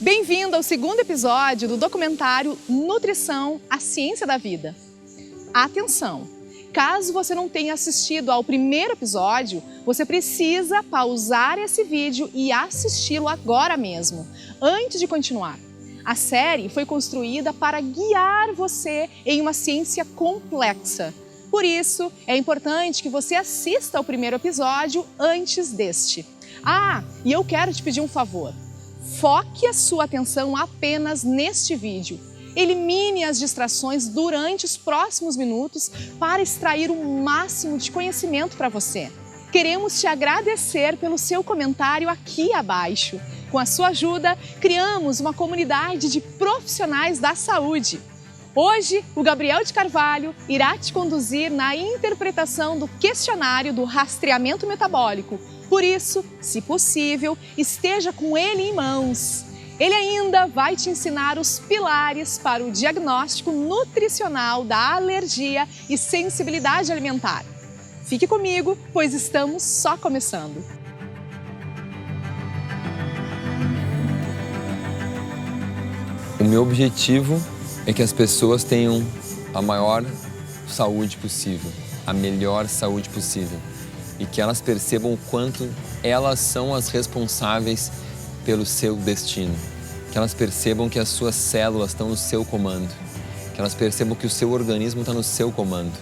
Bem-vindo ao segundo episódio do documentário Nutrição, a Ciência da Vida. Atenção! Caso você não tenha assistido ao primeiro episódio, você precisa pausar esse vídeo e assisti-lo agora mesmo, antes de continuar. A série foi construída para guiar você em uma ciência complexa. Por isso, é importante que você assista ao primeiro episódio antes deste. E eu quero te pedir um favor. Foque a sua atenção apenas neste vídeo. Elimine as distrações durante os próximos minutos para extrair o máximo de conhecimento para você. Queremos te agradecer pelo seu comentário aqui abaixo. Com a sua ajuda, criamos uma comunidade de profissionais da saúde. Hoje, o Gabriel de Carvalho irá te conduzir na interpretação do questionário do rastreamento metabólico. Por isso, se possível, esteja com ele em mãos. Ele ainda vai te ensinar os pilares para o diagnóstico nutricional da alergia e sensibilidade alimentar. Fique comigo, pois estamos só começando. O meu objetivo é que as pessoas tenham a maior saúde possível, a melhor saúde possível. E que elas percebam o quanto elas são as responsáveis pelo seu destino. Que elas percebam que as suas células estão no seu comando. Que elas percebam que o seu organismo está no seu comando.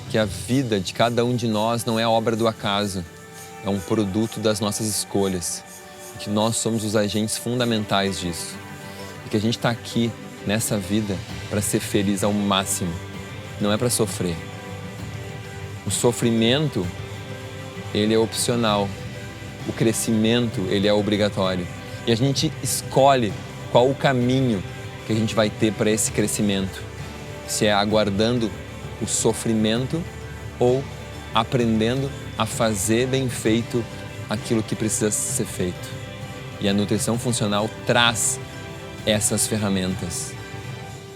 Que a vida de cada um de nós não é obra do acaso, é um produto das nossas escolhas. E que nós somos os agentes fundamentais disso. E que a gente está aqui, nessa vida, para ser feliz ao máximo. Não é para sofrer. O sofrimento, ele é opcional. O crescimento, ele é obrigatório. E a gente escolhe qual o caminho que a gente vai ter para esse crescimento. Se é aguardando o sofrimento ou aprendendo a fazer bem feito aquilo que precisa ser feito. E a nutrição funcional traz essas ferramentas,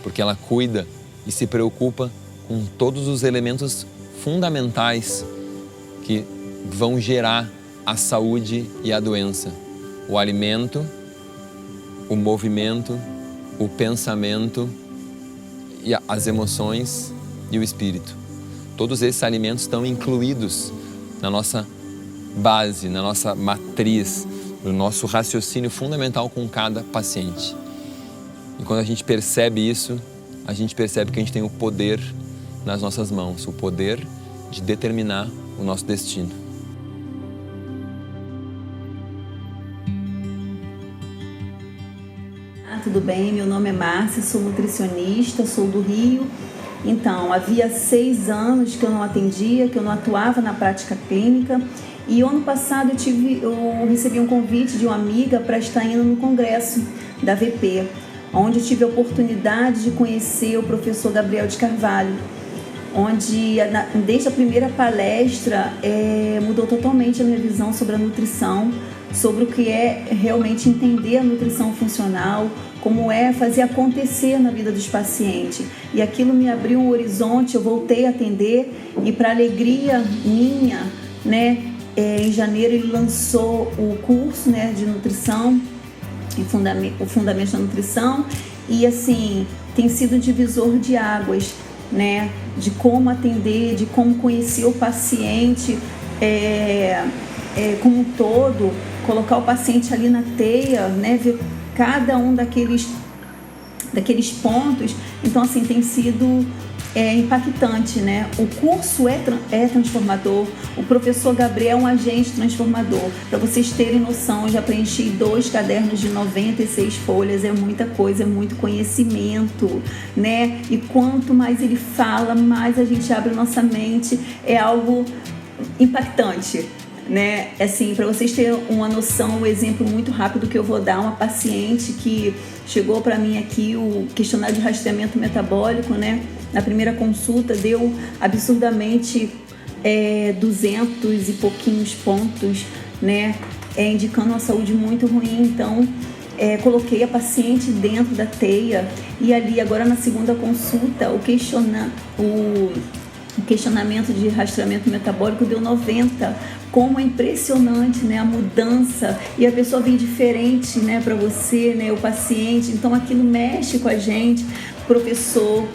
porque ela cuida e se preocupa com todos os elementos fundamentais que vão gerar a saúde e a doença. O alimento, o movimento, o pensamento, e as emoções e o espírito. Todos esses alimentos estão incluídos na nossa base, na nossa matriz, no nosso raciocínio fundamental com cada paciente. E quando a gente percebe isso, a gente percebe que a gente tem o poder nas nossas mãos, o poder de determinar o nosso destino. Tudo bem? Meu nome é Márcia, sou nutricionista, sou do Rio. Então, havia 6 anos que eu não atendia, que eu não atuava na prática clínica. E ano passado eu recebi um convite de uma amiga para estar indo no congresso da VP, onde eu tive a oportunidade de conhecer o professor Gabriel de Carvalho, onde desde a primeira palestra mudou totalmente a minha visão sobre a nutrição, sobre o que é realmente entender a nutrição funcional, como é fazer acontecer na vida dos pacientes. E aquilo me abriu um horizonte, eu voltei a atender e, para alegria minha, em janeiro ele lançou o curso de nutrição, o Fundamento da Nutrição, e assim, tem sido um divisor de águas, de como atender, de como conhecer o paciente como um todo, colocar o paciente ali na teia, ver cada um daqueles pontos. Então, assim, tem sido impactante, O curso é transformador, o professor Gabriel é um agente transformador. Para vocês terem noção, eu já preenchi 2 cadernos de 96 folhas, é muita coisa, é muito conhecimento, E quanto mais ele fala, mais a gente abre nossa mente, é algo impactante. Assim, para vocês terem uma noção, um exemplo muito rápido que eu vou dar, uma paciente que chegou para mim aqui, o questionário de rastreamento metabólico, na primeira consulta deu absurdamente 200 e pouquinhos pontos, indicando uma saúde muito ruim. Então, coloquei a paciente dentro da teia e ali, agora na segunda consulta, o questionamento de rastreamento metabólico deu 90. Como é impressionante, né, a mudança, e a pessoa vem diferente, né, para você, né, o paciente. Então aquilo mexe com a gente. Professor,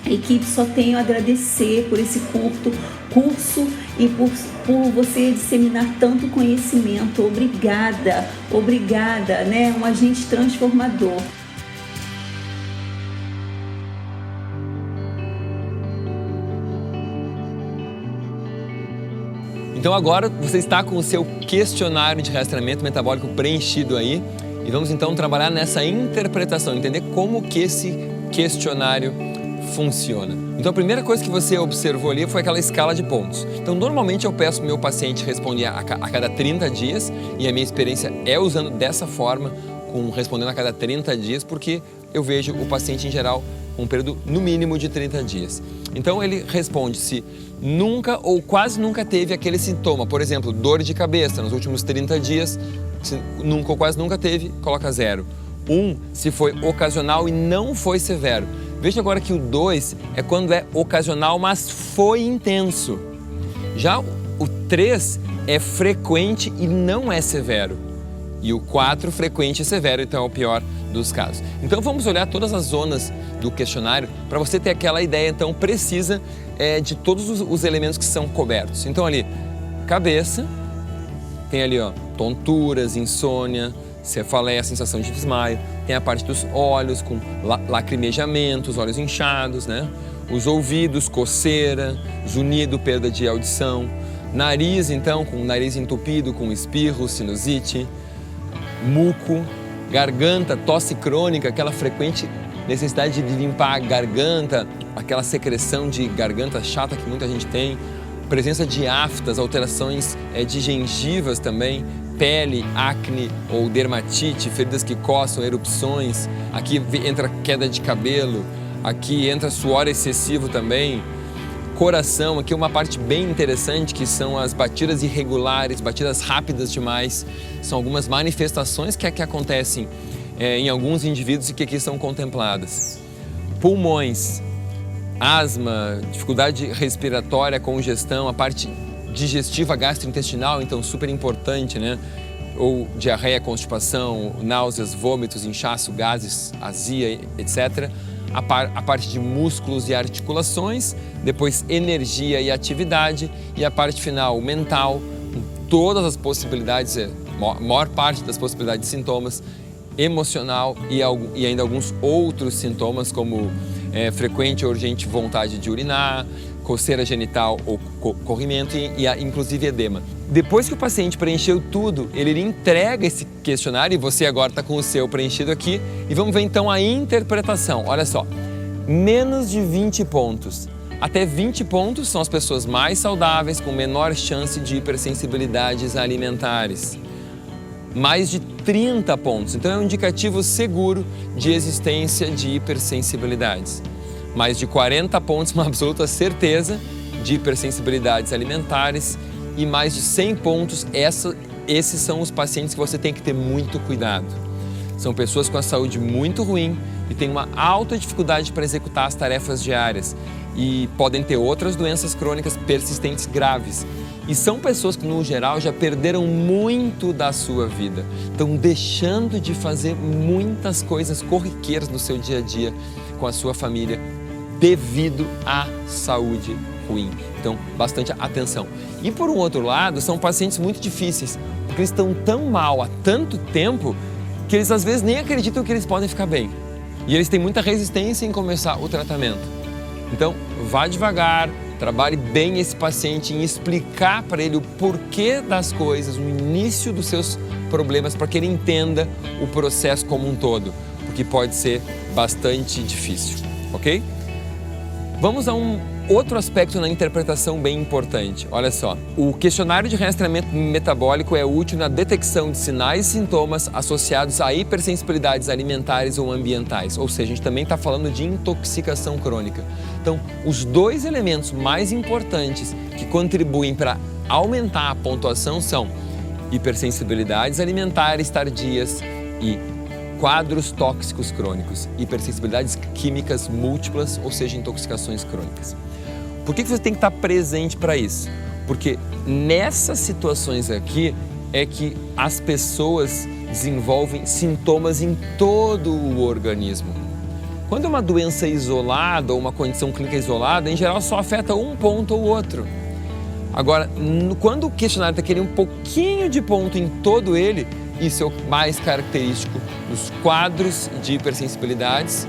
a equipe, só tenho a agradecer por esse curso e por você disseminar tanto conhecimento. Obrigada, né, um agente transformador. Então agora você está com o seu questionário de rastreamento metabólico preenchido aí e vamos então trabalhar nessa interpretação, entender como que esse questionário funciona. Então a primeira coisa que você observou ali foi aquela escala de pontos. Então normalmente eu peço para o meu paciente responder a cada 30 dias e a minha experiência é usando dessa forma, respondendo a cada 30 dias, porque eu vejo o paciente em geral com um período no mínimo de 30 dias. Então ele responde se nunca ou quase nunca teve aquele sintoma, por exemplo, dor de cabeça nos últimos 30 dias, se nunca ou quase nunca teve, coloca 0. 1, se foi ocasional e não foi severo. Veja agora que o 2 é quando é ocasional, mas foi intenso. Já o 3 é frequente e não é severo. E o 4, frequente e severo, então é o pior dos casos. Então vamos olhar todas as zonas do questionário para você ter aquela ideia então precisa de todos os elementos que são cobertos. Então ali, cabeça, tem ali tonturas, insônia, cefaleia, sensação de desmaio, tem a parte dos olhos com lacrimejamento, os olhos inchados, né? Os ouvidos, coceira, zunido, perda de audição, nariz então com o nariz entupido, com espirro, sinusite, muco, garganta, tosse crônica, aquela frequente necessidade de limpar a garganta, aquela secreção de garganta chata que muita gente tem, presença de aftas, alterações de gengivas também, pele, acne ou dermatite, feridas que coçam, erupções, aqui entra queda de cabelo, aqui entra suor excessivo também, coração, aqui uma parte bem interessante que são as batidas irregulares, batidas rápidas demais, são algumas manifestações que acontecem em alguns indivíduos e que aqui são contempladas. Pulmões, asma, dificuldade respiratória, congestão, a parte digestiva gastrointestinal, então super importante, né? Ou diarreia, constipação, náuseas, vômitos, inchaço, gases, azia, etc. A parte de músculos e articulações, depois energia e atividade e a parte final, mental, com todas as possibilidades, maior parte das possibilidades de sintomas, emocional e ainda alguns outros sintomas como frequente ou urgente vontade de urinar, coceira genital ou corrimento e inclusive edema. Depois que o paciente preencheu tudo, ele entrega esse questionário e você agora está com o seu preenchido aqui e vamos ver então a interpretação. Olha só, menos de 20 pontos. Até 20 pontos são as pessoas mais saudáveis com menor chance de hipersensibilidades alimentares. Mais de 30 pontos, então é um indicativo seguro de existência de hipersensibilidades. Mais de 40 pontos, uma absoluta certeza de hipersensibilidades alimentares e mais de 100 pontos, esses são os pacientes que você tem que ter muito cuidado. São pessoas com a saúde muito ruim e têm uma alta dificuldade para executar as tarefas diárias e podem ter outras doenças crônicas persistentes graves. E são pessoas que, no geral, já perderam muito da sua vida. Estão deixando de fazer muitas coisas corriqueiras no seu dia a dia com a sua família devido à saúde ruim. Então, bastante atenção. E, por um outro lado, são pacientes muito difíceis, porque eles estão tão mal há tanto tempo que eles, às vezes, nem acreditam que eles podem ficar bem. E eles têm muita resistência em começar o tratamento. Então, vá devagar. Trabalhe bem esse paciente em explicar para ele o porquê das coisas, o início dos seus problemas, para que ele entenda o processo como um todo, porque pode ser bastante difícil, ok? Vamos a um outro aspecto na interpretação bem importante. Olha só, o questionário de rastreamento metabólico é útil na detecção de sinais e sintomas associados a hipersensibilidades alimentares ou ambientais, ou seja, a gente também está falando de intoxicação crônica. Então, os dois elementos mais importantes que contribuem para aumentar a pontuação são hipersensibilidades alimentares tardias e quadros tóxicos crônicos, hipersensibilidades químicas múltiplas, ou seja, intoxicações crônicas. Por que você tem que estar presente para isso? Porque nessas situações aqui é que as pessoas desenvolvem sintomas em todo o organismo. Quando é uma doença isolada ou uma condição clínica isolada, em geral só afeta um ponto ou outro. Agora, quando o questionário está querendo um pouquinho de ponto em todo ele, isso é o mais característico nos quadros de hipersensibilidades,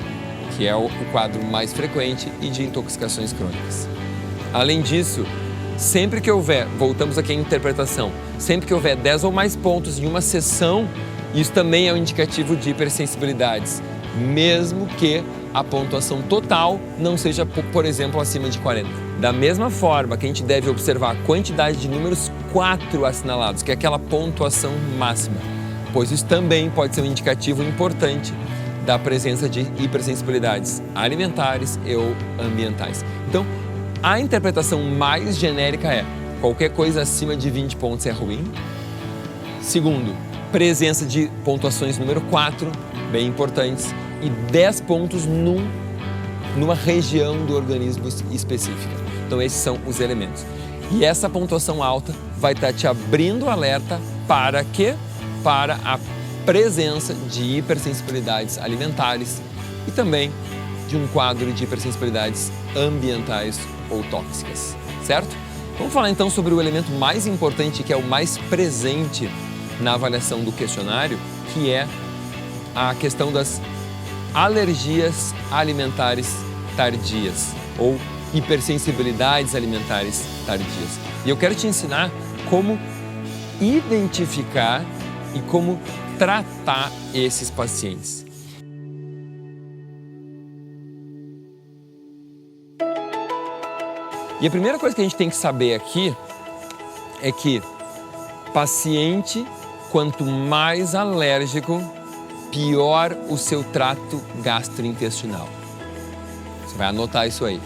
que é o quadro mais frequente, e de intoxicações crônicas. Além disso, sempre que houver, voltamos aqui à interpretação, sempre que houver 10 ou mais pontos em uma sessão, isso também é um indicativo de hipersensibilidades, mesmo que a pontuação total não seja, por exemplo, acima de 40. Da mesma forma que a gente deve observar a quantidade de números 4 assinalados, que é aquela pontuação máxima, pois isso também pode ser um indicativo importante da presença de hipersensibilidades alimentares e ou ambientais. Então, a interpretação mais genérica é: qualquer coisa acima de 20 pontos é ruim. Segundo, presença de pontuações número 4, bem importantes, e 10 pontos numa região do organismo específica. Então esses são os elementos. E essa pontuação alta vai estar te abrindo o alerta para quê? Para a presença de hipersensibilidades alimentares e também de um quadro de hipersensibilidades ambientais ou tóxicas, certo? Vamos falar então sobre o elemento mais importante, que é o mais presente na avaliação do questionário, que é a questão das alergias alimentares tardias ou hipersensibilidades alimentares tardias. E eu quero te ensinar como identificar e como tratar esses pacientes. E a primeira coisa que a gente tem que saber aqui é que paciente, quanto mais alérgico, pior o seu trato gastrointestinal. Você vai anotar isso aí.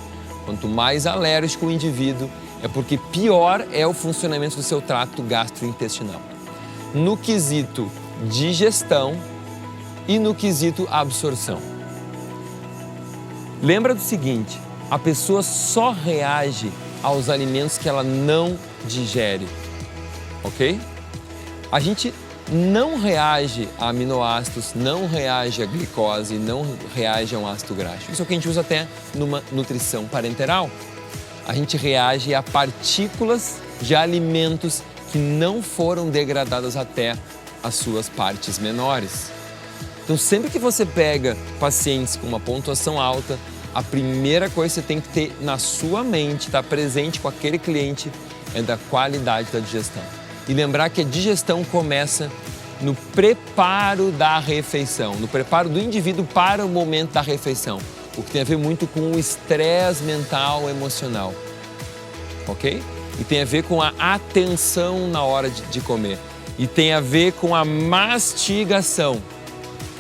Quanto mais alérgico o indivíduo, é porque pior é o funcionamento do seu trato gastrointestinal. No quesito digestão e no quesito absorção. Lembra do seguinte: a pessoa só reage aos alimentos que ela não digere, ok? A gente não reage a aminoácidos, não reage a glicose, não reage a um ácido graxo. Isso é o que a gente usa até numa nutrição parenteral. A gente reage a partículas de alimentos que não foram degradadas até as suas partes menores. Então, sempre que você pega pacientes com uma pontuação alta, a primeira coisa que você tem que ter na sua mente, estar presente com aquele cliente, é da qualidade da digestão. E lembrar que a digestão começa no preparo da refeição, no preparo do indivíduo para o momento da refeição, o que tem a ver muito com o estresse mental, emocional, ok? E tem a ver com a atenção na hora de comer, e tem a ver com a mastigação,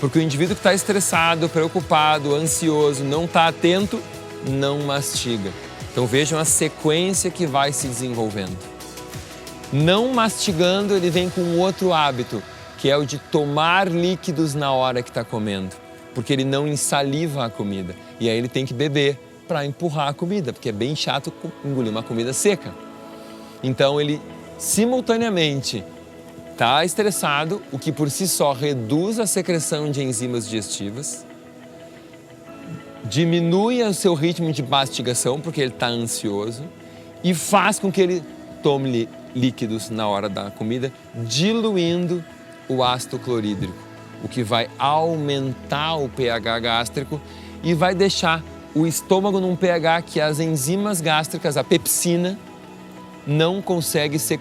porque o indivíduo que está estressado, preocupado, ansioso, não está atento, não mastiga. Então vejam a sequência que vai se desenvolvendo. Não mastigando, ele vem com outro hábito, que é o de tomar líquidos na hora que está comendo, porque ele não ensaliva a comida. E aí ele tem que beber para empurrar a comida, porque é bem chato engolir uma comida seca. Então ele simultaneamente está estressado, o que por si só reduz a secreção de enzimas digestivas, diminui o seu ritmo de mastigação, porque ele está ansioso, e faz com que ele tome líquidos na hora da comida, diluindo o ácido clorídrico, o que vai aumentar o pH gástrico e vai deixar o estômago num pH que as enzimas gástricas, a pepsina, não consegue ser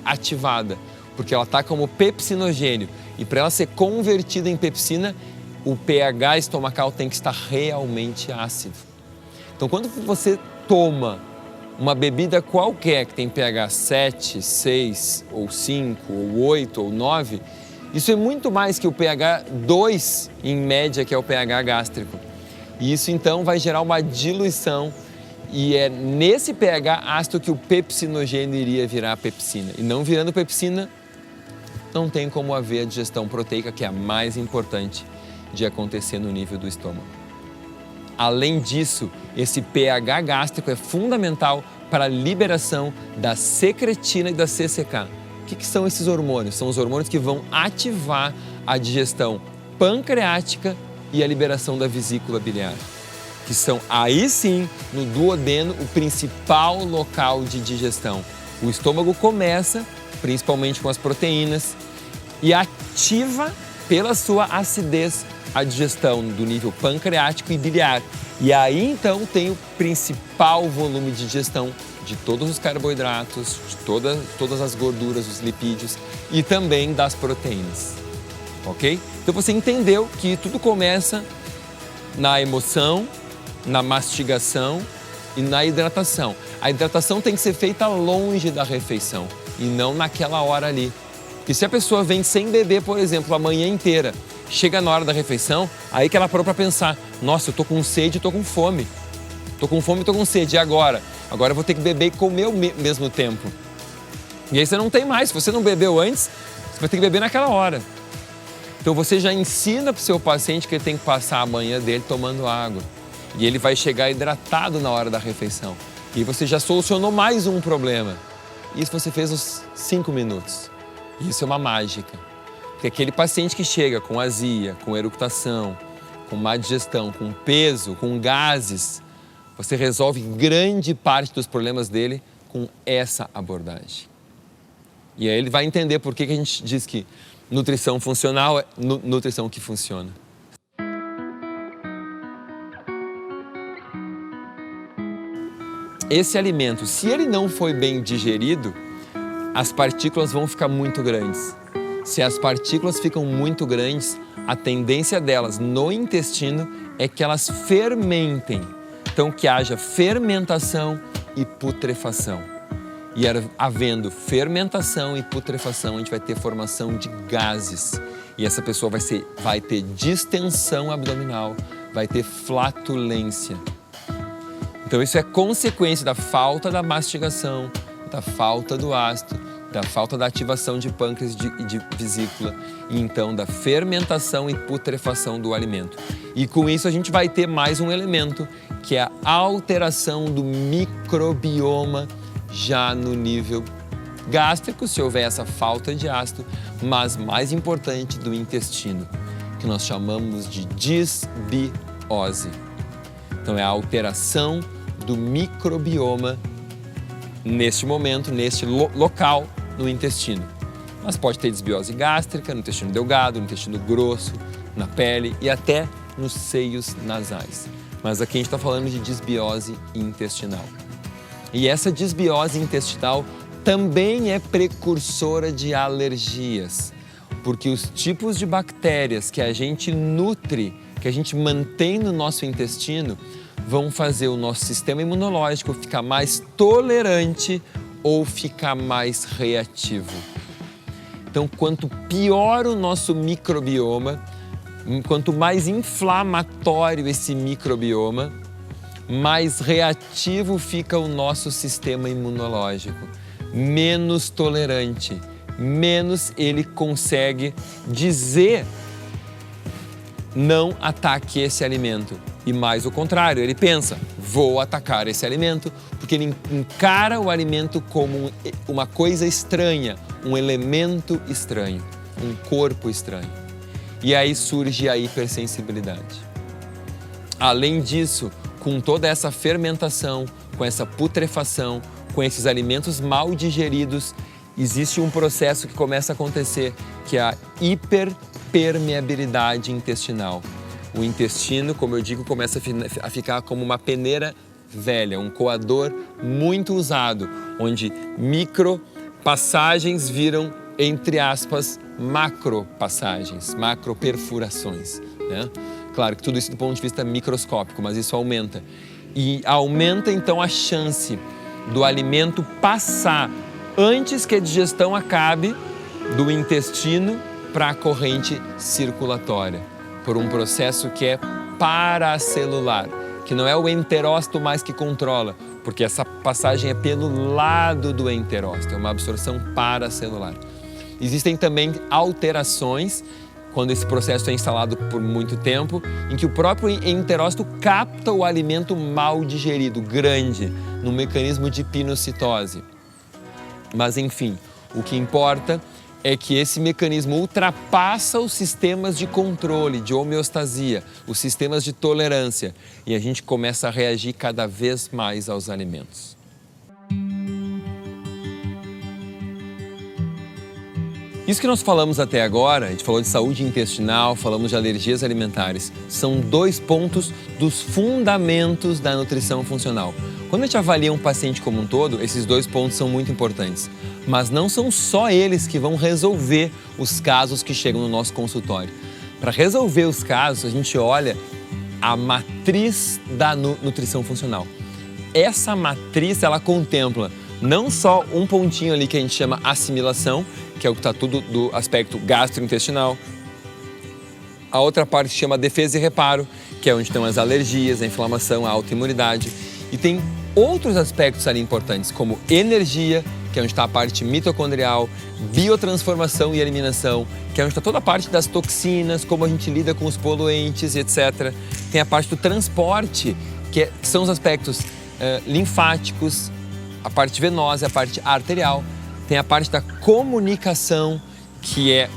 ativada, porque ela está como pepsinogênio, e para ela ser convertida em pepsina, o pH estomacal tem que estar realmente ácido. Então, quando você toma uma bebida qualquer que tem pH 7, 6, ou 5, ou 8, ou 9, isso é muito mais que o pH 2, em média, que é o pH gástrico. E isso, então, vai gerar uma diluição, e é nesse pH ácido que o pepsinogênio iria virar pepsina. E não virando pepsina, não tem como haver a digestão proteica, que é a mais importante de acontecer no nível do estômago. Além disso, esse pH gástrico é fundamental para a liberação da secretina e da CCK. O que são esses hormônios? São os hormônios que vão ativar a digestão pancreática e a liberação da vesícula biliar, que são aí sim, no duodeno, o principal local de digestão. O estômago começa, principalmente com as proteínas, e ativa pela sua acidez a digestão do nível pancreático e biliar. E aí então tem o principal volume de digestão de todos os carboidratos, de todas as gorduras, os lipídios e também das proteínas. Ok? Então você entendeu que tudo começa na emoção, na mastigação e na hidratação. A hidratação tem que ser feita longe da refeição e não naquela hora ali. Porque se a pessoa vem sem beber, por exemplo, a manhã inteira, chega na hora da refeição, aí que ela parou para pensar, nossa, eu tô com sede, eu tô com fome. Tô com fome, tô com sede, e agora? Agora eu vou ter que beber e comer ao mesmo tempo. E aí você não tem mais, se você não bebeu antes, você vai ter que beber naquela hora. Então você já ensina para o seu paciente que ele tem que passar a manhã dele tomando água. E ele vai chegar hidratado na hora da refeição. E você já solucionou mais um problema. Isso você fez nos 5 minutos. Isso é uma mágica. Porque aquele paciente que chega com azia, com eructação, com má digestão, com peso, com gases, você resolve grande parte dos problemas dele com essa abordagem. E aí ele vai entender por que a gente diz que nutrição funcional é nutrição que funciona. Esse alimento, se ele não foi bem digerido, as partículas vão ficar muito grandes. Se as partículas ficam muito grandes, a tendência delas no intestino é que elas fermentem. Então, que haja fermentação e putrefação. E havendo fermentação e putrefação, a gente vai ter formação de gases. E essa pessoa vai ter distensão abdominal, vai ter flatulência. Então isso é consequência da falta da mastigação, da falta do ácido, da falta da ativação de pâncreas e de vesícula, e então da fermentação e putrefação do alimento. E com isso a gente vai ter mais um elemento, que é a alteração do microbioma já no nível gástrico, se houver essa falta de ácido, mas mais importante, do intestino, que nós chamamos de disbiose. Então é a alteração do microbioma neste momento, neste local no intestino. Mas pode ter disbiose gástrica, no intestino delgado, no intestino grosso, na pele e até nos seios nasais. Mas aqui a gente está falando de disbiose intestinal. E essa disbiose intestinal também é precursora de alergias, porque os tipos de bactérias que a gente nutre, que a gente mantém no nosso intestino, vão fazer o nosso sistema imunológico ficar mais tolerante ou ficar mais reativo. Então, quanto pior o nosso microbioma, quanto mais inflamatório esse microbioma, mais reativo fica o nosso sistema imunológico, menos tolerante, menos ele consegue dizer não ataque esse alimento. E mais o contrário, ele pensa, vou atacar esse alimento, porque ele encara o alimento como uma coisa estranha, um elemento estranho, um corpo estranho. E aí surge a hipersensibilidade. Além disso, com toda essa fermentação, com essa putrefação, com esses alimentos mal digeridos, existe um processo que começa a acontecer, que é a hiperpermeabilidade intestinal. O intestino, como eu digo, começa a ficar como uma peneira velha, um coador muito usado, onde micropassagens viram, entre aspas, macropassagens, macroperfurações, né? Claro que tudo isso do ponto de vista microscópico, mas isso aumenta. E aumenta então a chance do alimento passar antes que a digestão acabe do intestino para a corrente circulatória, por um processo que é paracelular, que não é o enterócito mais que controla, porque essa passagem é pelo lado do enterócito, é uma absorção paracelular. Existem também alterações, quando esse processo é instalado por muito tempo, em que o próprio enterócito capta o alimento mal digerido, grande, no mecanismo de pinocitose. Mas enfim, o que importa é que esse mecanismo ultrapassa os sistemas de controle, de homeostasia, os sistemas de tolerância, e a gente começa a reagir cada vez mais aos alimentos. Isso que nós falamos até agora, a gente falou de saúde intestinal, falamos de alergias alimentares, são 2 pontos dos fundamentos da nutrição funcional. Quando a gente avalia um paciente como um todo, esses 2 pontos são muito importantes. Mas não são só eles que vão resolver os casos que chegam no nosso consultório. Para resolver os casos, a gente olha a matriz da nutrição funcional. Essa matriz, ela contempla não só um pontinho ali que a gente chama assimilação, que é o que está tudo do aspecto gastrointestinal. A outra parte se chama defesa e reparo, que é onde estão as alergias, a inflamação, a autoimunidade. E tem outros aspectos ali importantes, como energia, que é onde está a parte mitocondrial, biotransformação e eliminação, que é onde está toda a parte das toxinas, como a gente lida com os poluentes, etc. Tem a parte do transporte, que são os aspectos linfáticos, a parte venosa, a parte arterial. Tem a parte da comunicação, que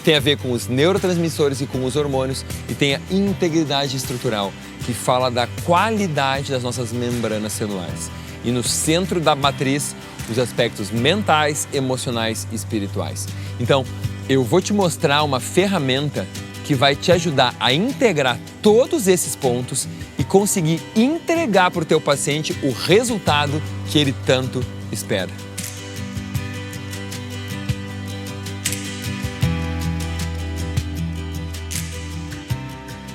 tem a ver com os neurotransmissores e com os hormônios, e tem a integridade estrutural, que fala da qualidade das nossas membranas celulares. E no centro da matriz, os aspectos mentais, emocionais e espirituais. Então, eu vou te mostrar uma ferramenta que vai te ajudar a integrar todos esses pontos e conseguir entregar para o teu paciente o resultado que ele tanto espera.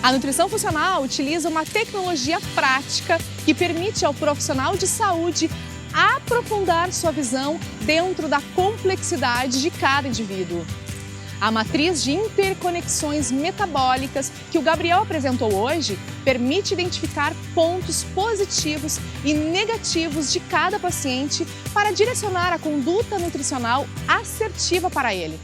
A nutrição funcional utiliza uma tecnologia prática que permite ao profissional de saúde aprofundar sua visão dentro da complexidade de cada indivíduo. A matriz de interconexões metabólicas que o Gabriel apresentou hoje permite identificar pontos positivos e negativos de cada paciente para direcionar a conduta nutricional assertiva para ele.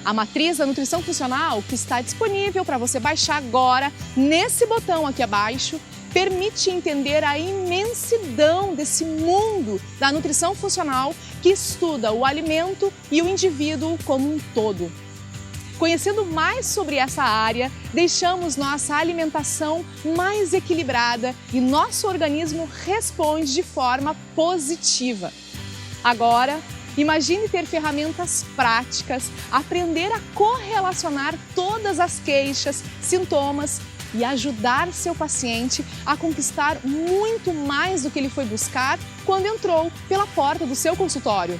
A matriz da nutrição funcional, que está disponível para você baixar agora, nesse botão aqui abaixo, permite entender a imensidão desse mundo da nutrição funcional que estuda o alimento e o indivíduo como um todo. Conhecendo mais sobre essa área, deixamos nossa alimentação mais equilibrada e nosso organismo responde de forma positiva. Agora, imagine ter ferramentas práticas, aprender a correlacionar todas as queixas, sintomas e ajudar seu paciente a conquistar muito mais do que ele foi buscar quando entrou pela porta do seu consultório.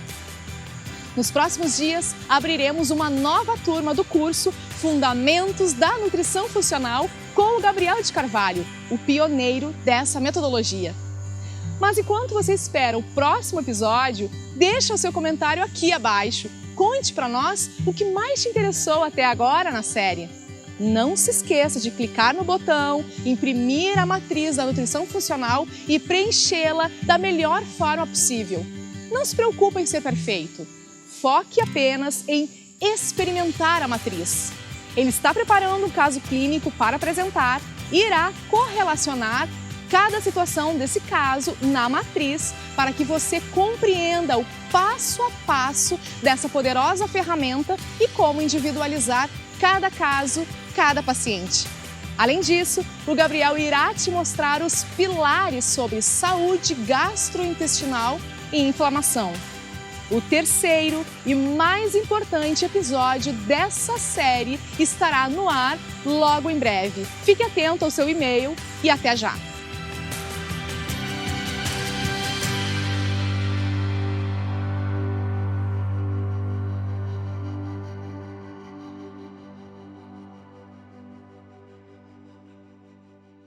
Nos próximos dias, abriremos uma nova turma do curso Fundamentos da Nutrição Funcional com o Gabriel de Carvalho, o pioneiro dessa metodologia. Mas enquanto você espera o próximo episódio, deixa o seu comentário aqui abaixo. Conte para nós o que mais te interessou até agora na série. Não se esqueça de clicar no botão, imprimir a matriz da nutrição funcional e preenchê-la da melhor forma possível. Não se preocupe em ser perfeito. Foque apenas em experimentar a matriz. Ele está preparando um caso clínico para apresentar e irá correlacionar cada situação desse caso na matriz para que você compreenda o passo a passo dessa poderosa ferramenta e como individualizar cada caso, cada paciente. Além disso, o Gabriel irá te mostrar os pilares sobre saúde gastrointestinal e inflamação. O terceiro e mais importante episódio dessa série estará no ar logo em breve. Fique atento ao seu e-mail e até já!